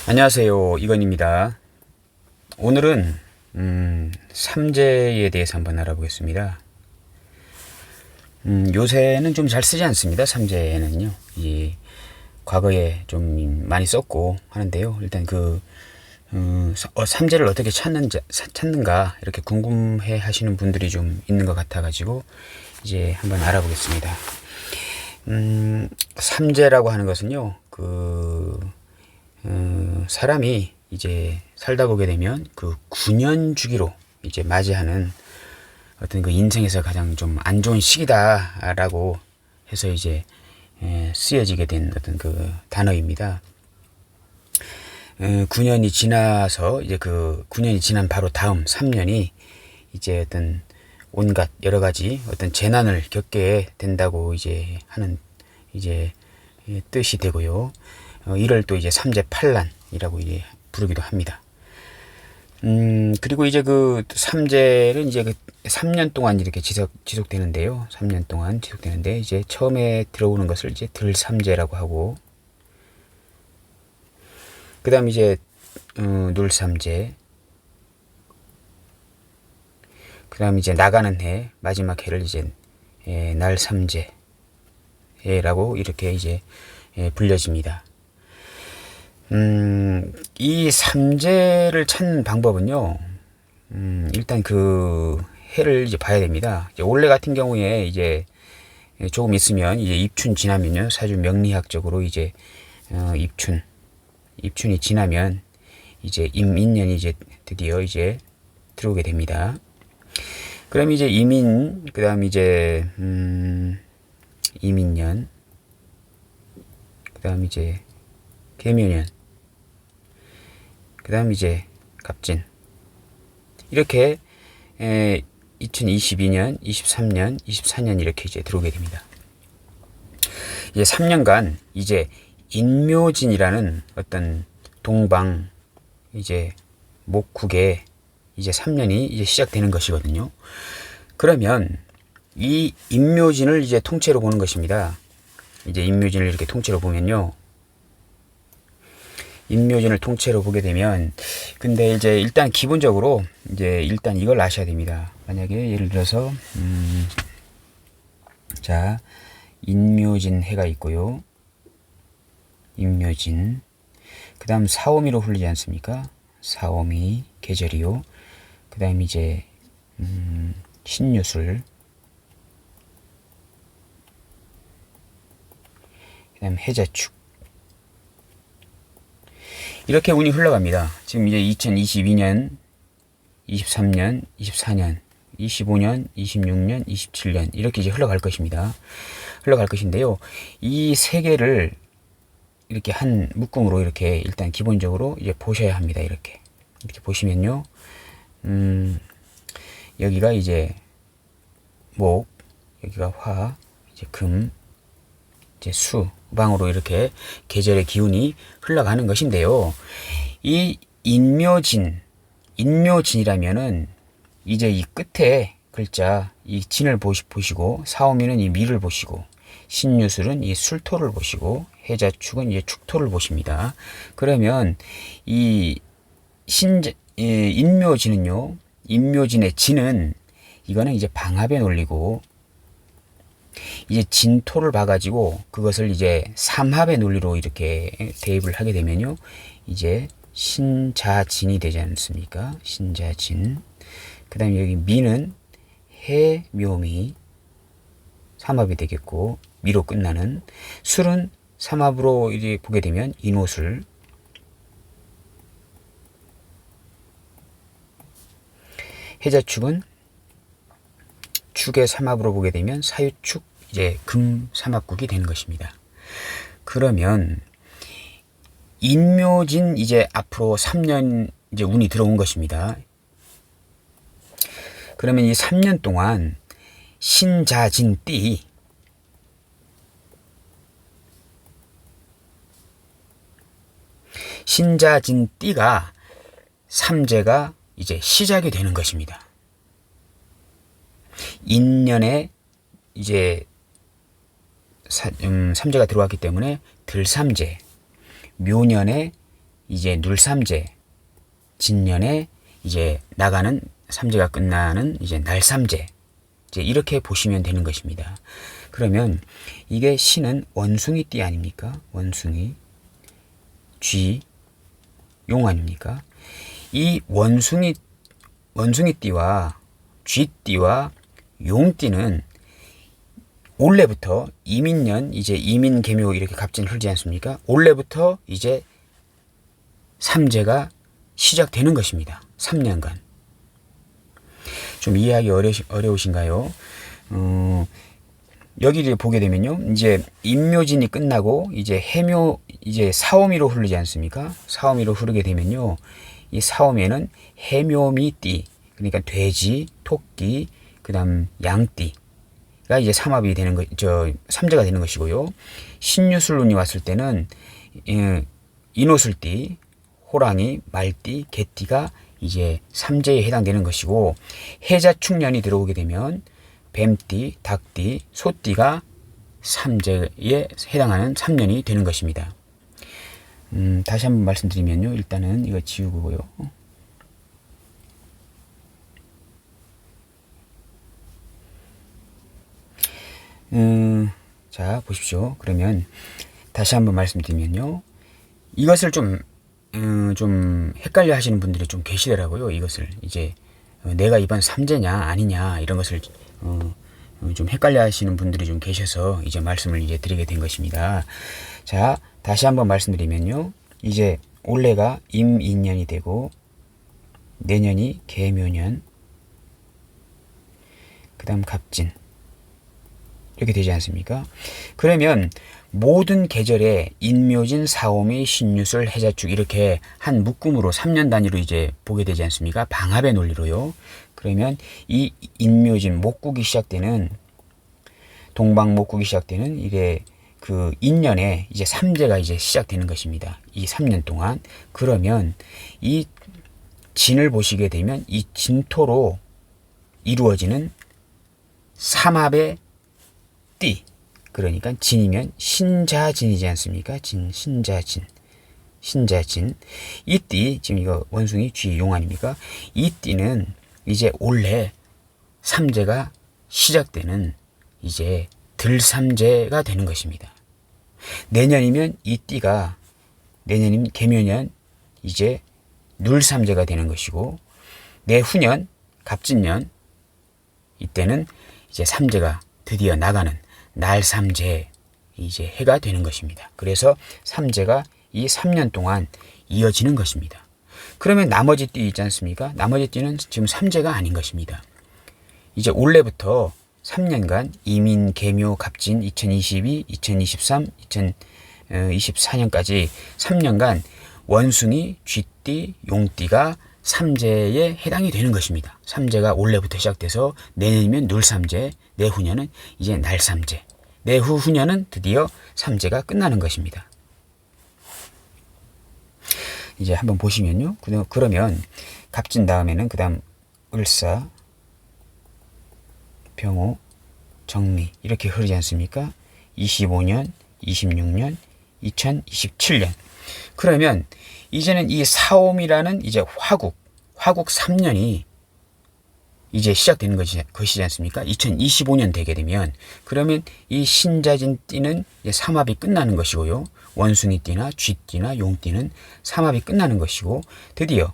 안녕하세요. 이건입니다. 오늘은 삼재에 대해서 한번 알아보겠습니다. 요새는 좀 잘 쓰지 않습니다. 삼재는요. 과거에 좀 많이 썼고 하는데요. 일단 삼재를 어떻게 찾는가 이렇게 궁금해 하시는 분들이 좀 있는 것 같아가지고 이제 한번 알아보겠습니다. 삼재라고 하는 것은요. 사람이 이제 살다 보게 되면 그 9년 주기로 이제 맞이하는 어떤 그 인생에서 가장 좀 안 좋은 시기다라고 해서 이제 쓰여지게 된 어떤 그 단어입니다. 9년이 지나서 이제 그 9년이 지난 바로 다음 3년이 이제 어떤 온갖 여러 가지 어떤 재난을 겪게 된다고 이제 하는 이제 뜻이 되고요. 이를 또 이제 삼재팔란이라고 이제 부르기도 합니다. 그리고 이제 그 삼재는 이제 그 3년 동안 이렇게 지속되는데요. 3년 동안 지속되는데 이제 처음에 들어오는 것을 이제 들삼재라고 하고, 그 다음 이제 눌삼재, 그 다음 이제 나가는 해, 마지막 해를 이제 날삼재라고 이렇게 이제 불려집니다. 이 삼재를 찾는 방법은요, 일단 그 해를 이제 봐야 됩니다. 이제 올해 같은 경우에 이제 조금 있으면 이제 입춘 지나면요, 사주 명리학적으로 이제 입춘이 지나면 이제 임인년이 이제 드디어 이제 들어오게 됩니다. 그럼 이제 임인, 그 다음 이제 임인년, 그 다음 이제 계묘년, 그 다음 이제 갑진, 이렇게 2022년, 23년, 24년 이렇게 이제 들어오게 됩니다. 이제 3년간 이제 인묘진이라는 어떤 동방 이제 목국에 이제 3년이 이제 시작되는 것이거든요. 그러면 이 인묘진을 이제 통째로 보는 것입니다. 이제 인묘진을 이렇게 통째로 보면요, 인묘진을 통째로 보게 되면, 근데 이제 일단 기본적으로 이제 일단 이걸 아셔야 됩니다. 만약에 예를 들어서 자, 인묘진 해가 있고요. 인묘진, 그 다음 사오미로 흘리지 않습니까? 사오미 계절이요. 그 다음 이제 신유술, 그 다음 해자축, 이렇게 운이 흘러갑니다. 지금 이제 2022년, 23년, 24년, 25년, 26년, 27년 이렇게 이제 흘러갈 것입니다. 흘러갈 것인데요. 이 세 개를 이렇게 한 묶음으로 이렇게 일단 기본적으로 이제 보셔야 합니다. 이렇게 보시면요, 여기가 이제 목, 여기가 화, 이제 금, 이제 수, 방으로 이렇게 계절의 기운이 흘러가는 것인데요. 이 인묘진이라면은 이제 이 끝에 글자 이 진을 보시고, 사오미는 이 미를 보시고, 신유술은 이 술토를 보시고, 해자축은 이제 축토를 보십니다. 그러면 이 인묘진은요, 인묘진의 진은 이거는 이제 방합의 논리고, 이제 진토를 봐가지고 그것을 이제 삼합의 논리로 이렇게 대입을 하게 되면요, 이제 신자진이 되지 않습니까? 신자진. 그 다음에 여기 미는 해, 묘미, 삼합이 되겠고, 미로 끝나는. 술은 삼합으로 이제 보게 되면 인호술. 해자축은 축의 삼합으로 보게 되면 사유축, 이제 금 삼합국이 되는 것입니다. 그러면 인묘진 이제 앞으로 3년 이제 운이 들어온 것입니다. 그러면 이 3년 동안 신자진띠, 신자진띠가 삼재가 이제 시작이 되는 것입니다. 인년에 이제 삼재가 들어왔기 때문에 들삼재, 묘년에 이제 눌삼재, 진년에 이제 나가는 삼재가 끝나는 이제 날삼재, 이제 이렇게 보시면 되는 것입니다. 그러면 이게 신은 원숭이띠 아닙니까? 원숭이, 쥐, 용 아닙니까? 이 원숭이띠와 쥐띠와 용띠는 올해부터 이민년, 이제 이민개묘 이렇게 갑진 흐르지 않습니까? 올해부터 이제 삼재가 시작되는 것입니다. 3년간. 좀 이해하기 어려우신가요? 여기를 보게 되면요. 이제 임묘진이 끝나고 이제 해묘, 이제 사오미로 흐르지 않습니까? 사오미로 흐르게 되면요. 이 사오미에는 해묘미띠, 그러니까 돼지, 토끼, 그 다음 양띠가 이제 삼합이 되는 삼재가 되는 것이고요. 신유술운이 왔을 때는 인호술띠, 호랑이, 말띠, 개띠가 이제 삼재에 해당되는 것이고, 해자축년이 들어오게 되면 뱀띠, 닭띠, 소띠가 삼재에 해당하는 3년이 되는 것입니다. 다시 한번 말씀드리면요. 일단은 이거 지우고요. 자, 보십시오. 그러면 다시 한번 말씀드리면요. 이것을 좀 헷갈려 하시는 분들이 좀 계시더라고요. 이것을 이제 내가 이번 삼재냐 아니냐 이런 것을 좀 헷갈려 하시는 분들이 좀 계셔서 이제 말씀을 이제 드리게 된 것입니다. 자, 다시 한번 말씀드리면요. 이제 올해가 임인년이 되고 내년이 개묘년, 그 다음 갑진 이렇게 되지 않습니까? 그러면 모든 계절에 인묘진, 사오미, 신유술, 해자축 이렇게 한 묶음으로 3년 단위로 이제 보게 되지 않습니까? 방합의 논리로요. 그러면 이 인묘진, 목국이 시작되는, 동방 목국이 시작되는 이래 그 인년에 이제 삼재가 이제 시작되는 것입니다. 이 3년 동안. 그러면 이 진을 보시게 되면 이 진토로 이루어지는 삼합의 띠, 그러니까 진이면 신자진이지 않습니까? 신자진. 이 띠, 지금 이거 원숭이, 쥐, 용 아닙니까? 이 띠는 이제 올해 삼재가 시작되는 이제 들삼재가 되는 것입니다. 내년이면 이 띠가, 내년이면 개묘년 이제 눌삼재가 되는 것이고, 내후년 갑진년 이때는 이제 삼재가 드디어 나가는 날삼재 이제 해가 되는 것입니다. 그래서 삼재가 이 3년 동안 이어지는 것입니다. 그러면 나머지 띠 있지 않습니까? 나머지 띠는 지금 삼재가 아닌 것입니다. 이제 올해부터 3년간 이민, 개묘, 갑진 2022, 2023, 2024년까지 3년간 원숭이, 쥐띠, 용띠가 삼재에 해당이 되는 것입니다. 삼재가 올해부터 시작돼서 내년이면 눌삼재, 내후년은 이제 날삼재, 내후후년은 드디어 삼재가 끝나는 것입니다. 이제 한번 보시면요. 그러면 갑진 다음에는 그 다음 을사, 병호, 정미 이렇게 흐르지 않습니까? 25년, 26년, 2027년. 그러면 이제는 이 사옴이라는 이제 화국 3년이 이제 시작되는 것이지 않습니까? 2025년 되게 되면, 그러면 이 신자진 띠는 이제 삼합이 끝나는 것이고요. 원숭이 띠나 쥐띠나 용띠는 삼합이 끝나는 것이고, 드디어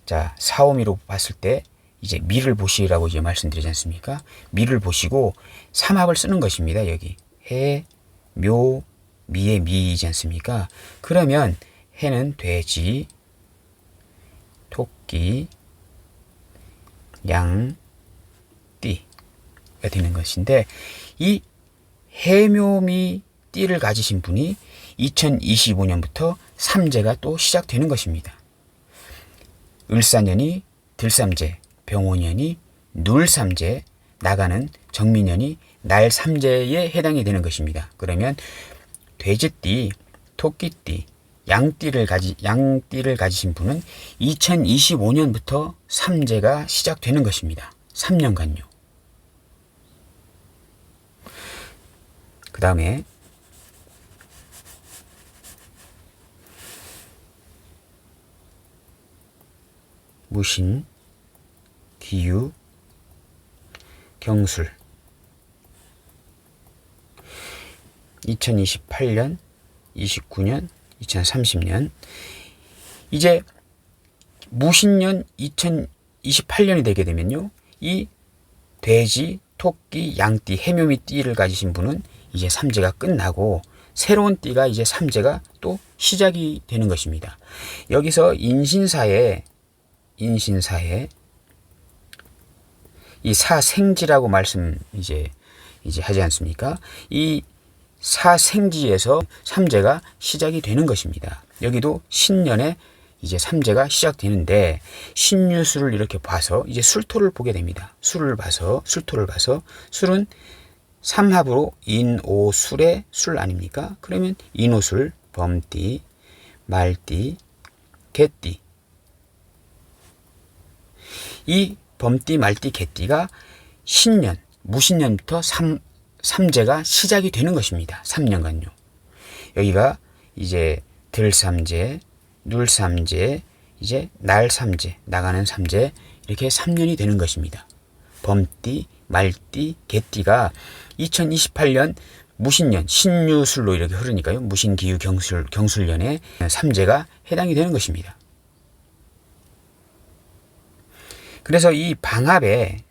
자, 사오미로 봤을 때 이제 미를 보시라고 이제 말씀드리지 않습니까? 미를 보시고 삼합을 쓰는 것입니다. 여기 해, 묘, 미의 미이지 않습니까? 그러면 해는 돼지, 토끼, 양, 띠가 되는 것인데, 이 해묘미 띠를 가지신 분이 2025년부터 삼재가 또 시작되는 것입니다. 을사년이 들삼재, 병오년이 눌삼재, 나가는 정미년이 날삼재에 해당이 되는 것입니다. 그러면 돼지띠, 토끼띠, 양띠를 가지신 분은 2025년부터 삼재가 시작되는 것입니다. 3년간요. 그 다음에 무신, 기유, 경술. 2028년, 29년, 2030년. 이제 무신년 2028년이 되게 되면요, 이 돼지, 토끼, 양띠, 해묘미 띠를 가지신 분은 이제 삼재가 끝나고 새로운 띠가 이제 삼재가 또 시작이 되는 것입니다. 여기서 인신사에 이 사생지라고 말씀 이제 하지 않습니까? 이 사생지에서 삼재가 시작이 되는 것입니다. 여기도 신년에 이제 삼재가 시작되는데, 신유술을 이렇게 봐서 이제 술토를 보게 됩니다. 술토를 봐서 술은 삼합으로 인오술의 술 아닙니까? 그러면 인오술, 범띠, 말띠, 개띠. 이 범띠, 말띠, 개띠가 신년, 무신년부터 삼재가 시작이 되는 것입니다. 3년간요. 여기가 이제 들삼재, 눌삼재, 이제 날삼재, 나가는 삼재, 이렇게 3년이 되는 것입니다. 범띠, 말띠, 개띠가 2028년 무신년, 신유술로 이렇게 흐르니까요. 무신, 기유, 경술년에 삼재가 해당이 되는 것입니다. 그래서 이 방합의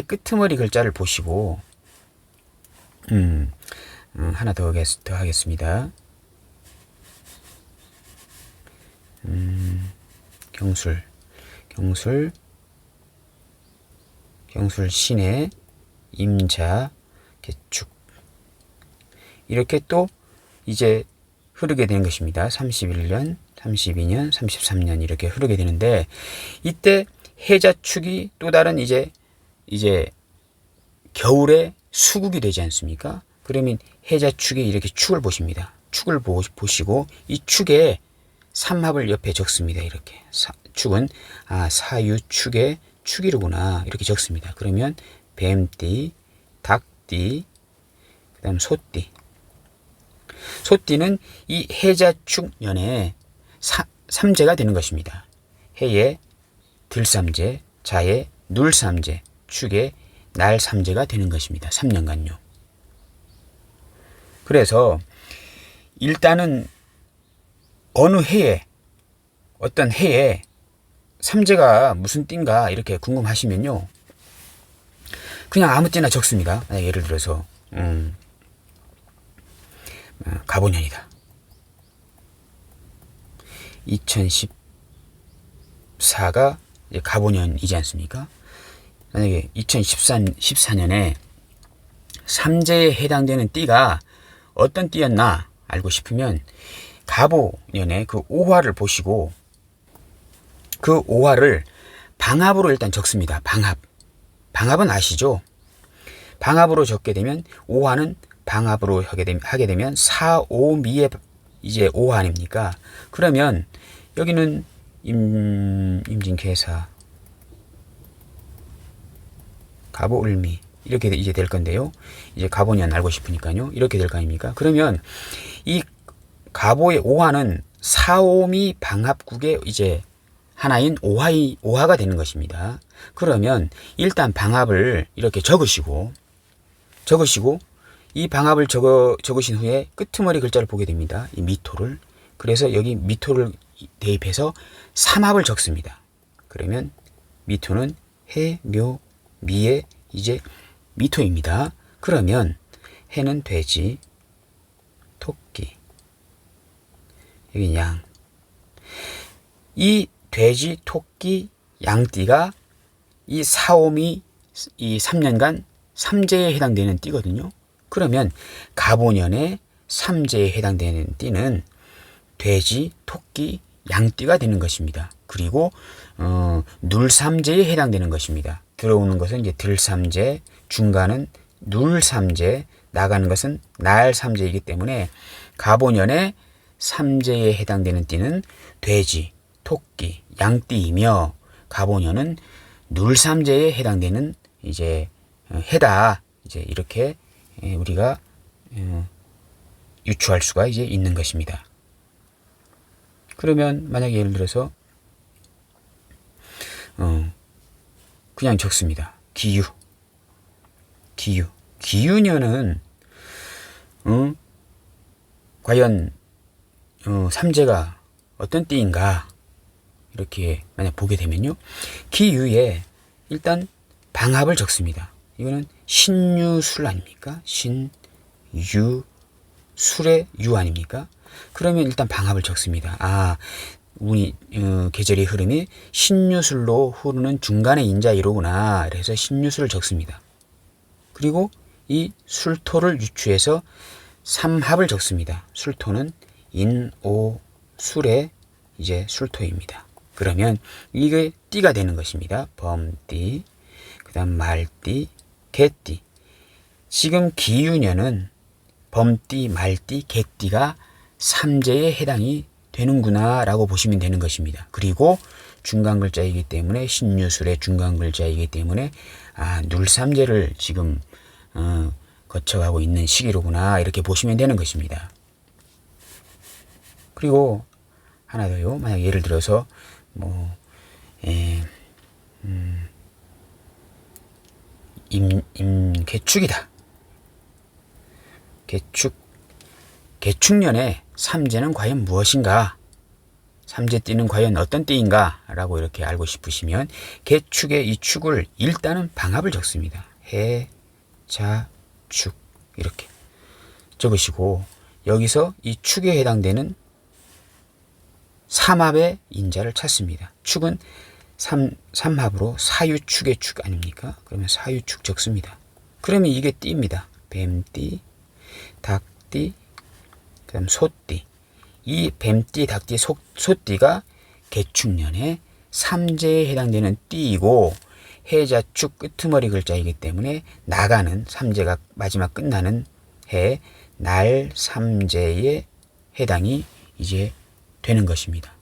끄트머리 글자를 보시고, 하나 더 하겠습니다. 경술 신의 임자, 개축. 이렇게 또 이제 흐르게 되는 것입니다. 31년, 32년, 33년 이렇게 흐르게 되는데, 이때 해자축이 또 다른 이제 겨울에 수국이 되지 않습니까? 그러면 해자축에 이렇게 축을 보십니다. 축을 보시고 이 축에 삼합을 옆에 적습니다. 이렇게 축은 사유축의 축이로구나 이렇게 적습니다. 그러면 뱀띠, 닭띠, 그 다음 소띠. 소띠는 이 해자축년에 삼재가 되는 것입니다. 해에 들삼재, 자에 눌삼재, 축에 날삼재가 되는 것입니다. 3년간요. 그래서 일단은 어떤 해에 삼재가 무슨 띠인가 이렇게 궁금하시면요, 그냥 아무 때나 적습니다. 예를 들어서 갑오년이다. 2014가 갑오년이지 않습니까? 만약에 2014년에 삼재에 해당되는 띠가 어떤 띠였나 알고 싶으면 갑오년에 그 오화를 보시고 그 오화를 방합으로 일단 적습니다. 방합은 아시죠? 방합으로 적게 되면 오화는 방합으로 하게 되면 사오미의 이제 오화 아닙니까? 그러면 여기는 임진개사, 갑오을미 이렇게 이제 될 건데요. 이제 갑오년 알고 싶으니까요. 이렇게 될 거 아닙니까? 그러면 이 갑오의 오화는 사오미 방합국의 이제 하나인 오화가 되는 것입니다. 그러면 일단 방합을 이렇게 적으시고 이 방합을 적으신 후에 끄트머리 글자를 보게 됩니다. 이 미토를. 그래서 여기 미토를 대입해서 삼합을 적습니다. 그러면 미토는 해, 묘, 미의 이제 미토입니다. 그러면 해는 돼지, 토끼, 여기 양. 이 돼지, 토끼, 양띠가 이 사오미 이 3년간 삼재에 해당되는 띠거든요. 그러면 갑오년에 삼재에 해당되는 띠는 돼지, 토끼, 양띠가 되는 것입니다. 그리고 눌삼재에 해당되는 것입니다. 들어오는 것은 이제 들삼재, 중간은 눌삼재, 나가는 것은 날삼재이기 때문에 갑오년에 삼재에 해당되는 띠는 돼지, 토끼, 양띠이며 갑오년은 눌삼재에 해당되는 이제 해다. 이제 이렇게 우리가 유추할 수가 이제 있는 것입니다. 그러면 만약에 예를 들어서 그냥 적습니다. 기유. 기유년은 과연 삼재가 어떤 띠인가 이렇게 만약 보게 되면요, 기유에 일단 방합을 적습니다. 이거는 신유술 아닙니까? 신유 술의 유 아닙니까? 그러면 일단 방합을 적습니다. 운이 계절의 흐름이 신유술로 흐르는 중간의 인자 이로구나. 그래서 신유술을 적습니다. 그리고 이 술토를 유추해서 삼합을 적습니다. 술토는 인오 술의 이제 술토입니다. 그러면 이게 띠가 되는 것입니다. 범띠, 그다음 말띠, 개띠. 지금 기유년은 범띠, 말띠, 개띠가 삼재에 해당이 되는구나 라고 보시면 되는 것입니다. 그리고 중간 글자이기 때문에 신유술의 중간 글자이기 때문에 눌삼재를 지금 거쳐가고 있는 시기로구나 이렇게 보시면 되는 것입니다. 그리고 하나 더요. 만약 예를 들어서 개축이다. 개축년에 삼재는 과연 무엇인가? 삼재띠는 과연 어떤 띠인가? 라고 이렇게 알고 싶으시면 개축의 이 축을 일단은 방합을 적습니다. 해, 자, 축 이렇게 적으시고 여기서 이 축에 해당되는 삼합의 인자를 찾습니다. 축은 삼합으로 사유축의 축 아닙니까? 그러면 사유축 적습니다. 그러면 이게 띠입니다. 뱀띠, 닭띠, 그다음 소띠. 이 뱀띠, 닭띠, 소띠가 개축년에 삼재에 해당되는 띠이고 해자축 끄트머리 글자이기 때문에 나가는 삼재가 마지막 끝나는 해 날 삼재에 해당이 이제 되는 것입니다.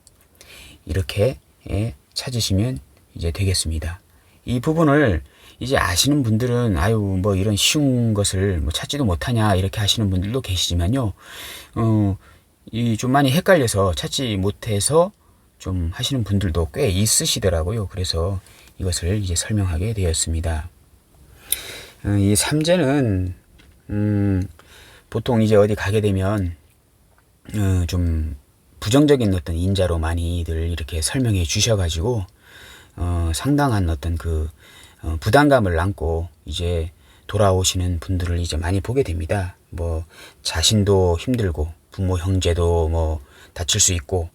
이렇게 찾으시면 이제 되겠습니다. 이 부분을 이제 아시는 분들은 뭐 이런 쉬운 것을 뭐 찾지도 못하냐 이렇게 하시는 분들도 계시지만요, 이 좀 많이 헷갈려서 찾지 못해서 좀 하시는 분들도 꽤 있으시더라고요. 그래서 이것을 이제 설명하게 되었습니다. 이 삼재는 보통 이제 어디 가게 되면 좀 부정적인 어떤 인자로 많이들 이렇게 설명해 주셔가지고 상당한 어떤 그 부담감을 안고 이제 돌아오시는 분들을 이제 많이 보게 됩니다. 뭐 자신도 힘들고 부모 형제도 뭐 다칠 수 있고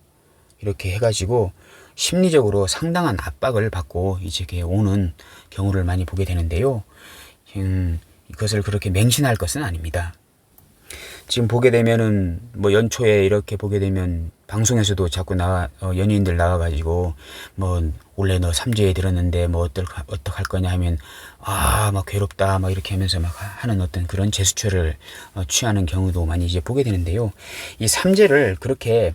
이렇게 해가지고 심리적으로 상당한 압박을 받고 이제 오는 경우를 많이 보게 되는데요. 이것을 그렇게 맹신할 것은 아닙니다. 지금 보게 되면은 뭐 연초에 이렇게 보게 되면 방송에서도 자꾸 연예인들 나와가지고 뭐 원래 너 삼재에 들었는데 뭐 어떡할 거냐 하면 막 괴롭다 막 이렇게 하면서 막 하는 어떤 그런 제스처를 취하는 경우도 많이 이제 보게 되는데요. 이 삼재를 그렇게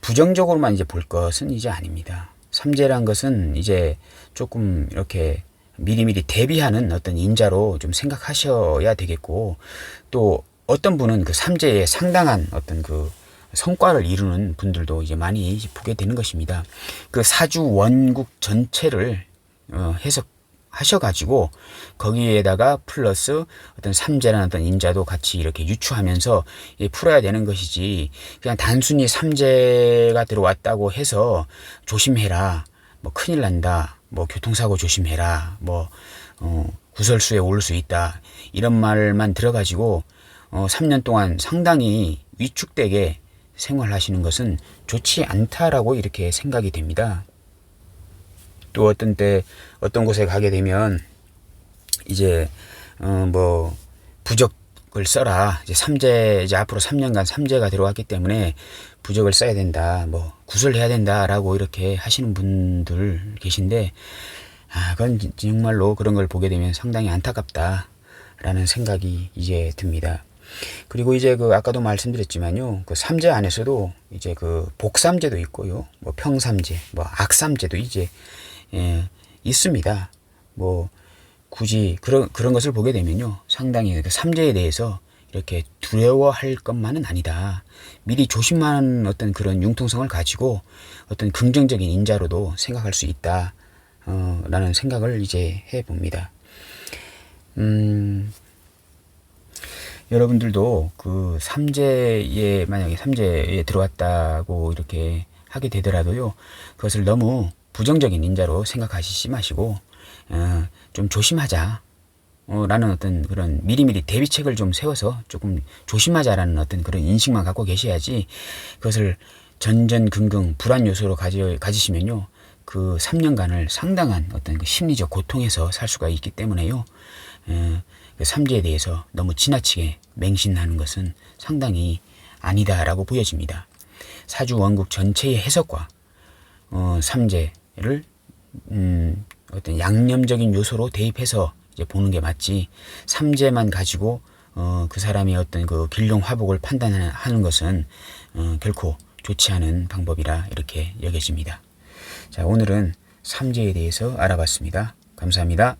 부정적으로만 이제 볼 것은 이제 아닙니다. 삼재란 것은 이제 조금 이렇게 미리미리 대비하는 어떤 인자로 좀 생각하셔야 되겠고, 또 어떤 분은 그 삼재에 상당한 어떤 그 성과를 이루는 분들도 이제 많이 보게 되는 것입니다. 그 사주 원국 전체를 해석하셔가지고 거기에다가 플러스 어떤 삼재라는 어떤 인자도 같이 이렇게 유추하면서 풀어야 되는 것이지, 그냥 단순히 삼재가 들어왔다고 해서 조심해라, 뭐 큰일 난다, 뭐 교통사고 조심해라, 뭐 구설수에 오를 수 있다, 이런 말만 들어가지고 3년 동안 상당히 위축되게 생활하시는 것은 좋지 않다라고 이렇게 생각이 됩니다. 또 어떤 때 어떤 곳에 가게 되면 이제 뭐 부적을 써라, 이제 삼재, 이제 앞으로 3년간 삼재가 들어왔기 때문에 부적을 써야 된다, 뭐 구슬해야 된다라고 이렇게 하시는 분들 계신데, 그건 정말로 그런 걸 보게 되면 상당히 안타깝다라는 생각이 이제 듭니다. 그리고 이제 그 아까도 말씀드렸지만요, 그 삼재 안에서도 이제 그 복삼재도 있고요, 뭐 평삼재, 뭐 악삼재도 이제 있습니다. 뭐 굳이 그런 것을 보게 되면요, 상당히 그 삼재에 대해서 이렇게 두려워할 것만은 아니다. 미리 조심하는 어떤 그런 융통성을 가지고 어떤 긍정적인 인자로도 생각할 수 있다. 라는 생각을 이제 해봅니다. 여러분들도 그 삼재에, 만약에 삼재에 들어왔다고 이렇게 하게 되더라도요, 그것을 너무 부정적인 인자로 생각하시지 마시고, 좀 조심하자. 라는 어떤 그런 미리미리 대비책을 좀 세워서 조금 조심하자라는 어떤 그런 인식만 갖고 계셔야지, 그것을 전전긍긍 불안 요소로 가지시면요, 그 3년간을 상당한 어떤 그 심리적 고통에서 살 수가 있기 때문에요, 그 삼재에 대해서 너무 지나치게 맹신하는 것은 상당히 아니다라고 보여집니다. 사주 원국 전체의 해석과 삼재를 어떤 양념적인 요소로 대입해서 이제 보는 게 맞지, 삼재만 가지고 그 사람의 어떤 그 길롱화복을 판단하는 것은 결코 좋지 않은 방법이라 이렇게 여겨집니다. 자, 오늘은 삼재에 대해서 알아봤습니다. 감사합니다.